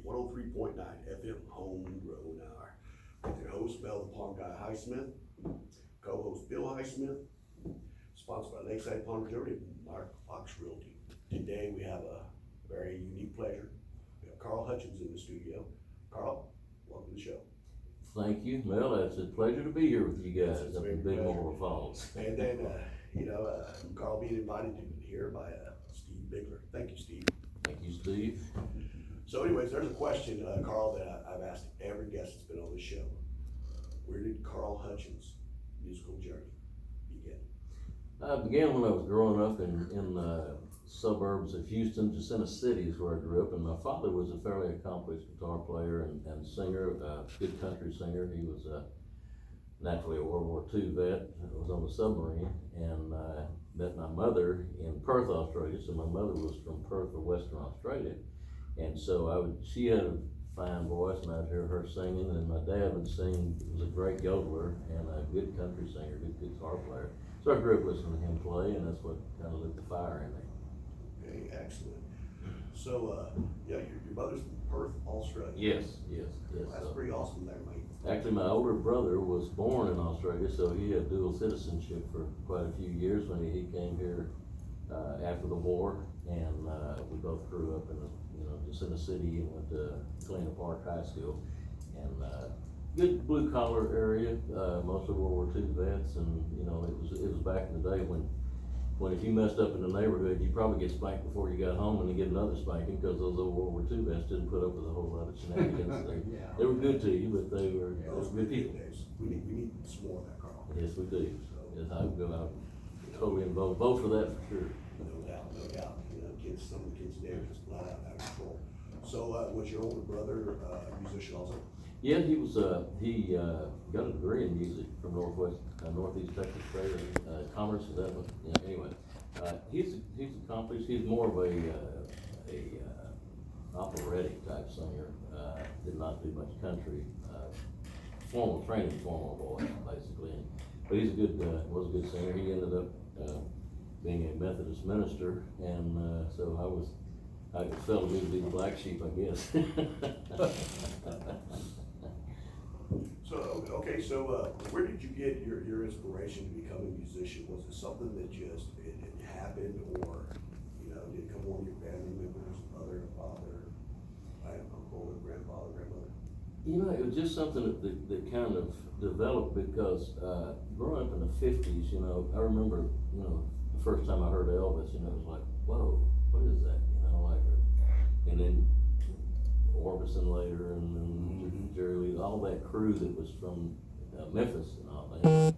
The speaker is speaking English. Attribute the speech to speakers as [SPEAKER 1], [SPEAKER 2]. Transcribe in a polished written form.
[SPEAKER 1] 103.9 FM Homegrown Hour. With your host, Mel the Pond Guy Highsmith, co-host Bill Highsmith, sponsored by Lakeside Pond Realty and Mark Fox Realty. Today we have a very unique pleasure. We have Carl Hutchins in the studio. Carl, welcome to the show.
[SPEAKER 2] Thank you, Mel. It's a pleasure to be here with you guys
[SPEAKER 1] It's
[SPEAKER 2] up in Big Memorial Falls.
[SPEAKER 1] And then, Carl being invited to here by Steve Bigler. Thank you, Steve.
[SPEAKER 2] Thank you, Steve.
[SPEAKER 1] So anyways, there's a question, Carl, that I've asked every guest that's been on the show. Where did Carl Hutchins' musical journey begin?
[SPEAKER 2] I began when I was growing up in the suburbs of Houston. Jacinto City is where I grew up, and my father was a fairly accomplished guitar player and singer, good country singer. He was naturally a World War II vet, was on the submarine, and met my mother in Perth, Australia. So my mother was from Perth or Western Australia, and so she had a fine voice, and I'd hear her singing, and my dad would sing. He was a great yodeler and a good country singer, good guitar player. So I grew up listening to him play, and that's what kind of lit the fire in me.
[SPEAKER 1] Okay, excellent. So, your mother's from Perth, Australia.
[SPEAKER 2] Yes.
[SPEAKER 1] Well, that's pretty awesome there, mate.
[SPEAKER 2] Actually, my older brother was born in Australia, so he had dual citizenship for quite a few years when he came here after the war, and we both grew up in Jacinto City and went to Galena Park High School, and good blue collar area, mostly World War II vets, and it was back in the day when if you messed up in the neighborhood, you probably get spanked before you got home and you get another spanking because those old World War II vets didn't put up with a whole lot of shenanigans. They were good to you, but they were good people.
[SPEAKER 1] We need some more of that, Carl.
[SPEAKER 2] Yes, we do. So, yes, I'm totally involved. Vote for that for sure.
[SPEAKER 1] No doubt. Some of the kids today are just flat out of control. So, was your older brother a musician also?
[SPEAKER 2] Yeah, he was. He got a degree in music from Northeast Texas State Commerce. Is that what? Yeah, anyway, he's accomplished. He's more of a operatic type singer. Did not do much country. Formal training, formal voice, basically. But he's was a good singer. He ended up being a Methodist minister, and so I felt to be the black sheep, I guess.
[SPEAKER 1] So where did you get your inspiration to become a musician? Was it something that just it happened, or did it come on your family members, mother, father, uncle, grandfather, grandmother?
[SPEAKER 2] It was just something that kind of developed because growing up in the 50s, I remember, the first time I heard Elvis, it was like, whoa, what is that? And then Orbison later, and then Jerry Lee, all that crew that was from Memphis and all that.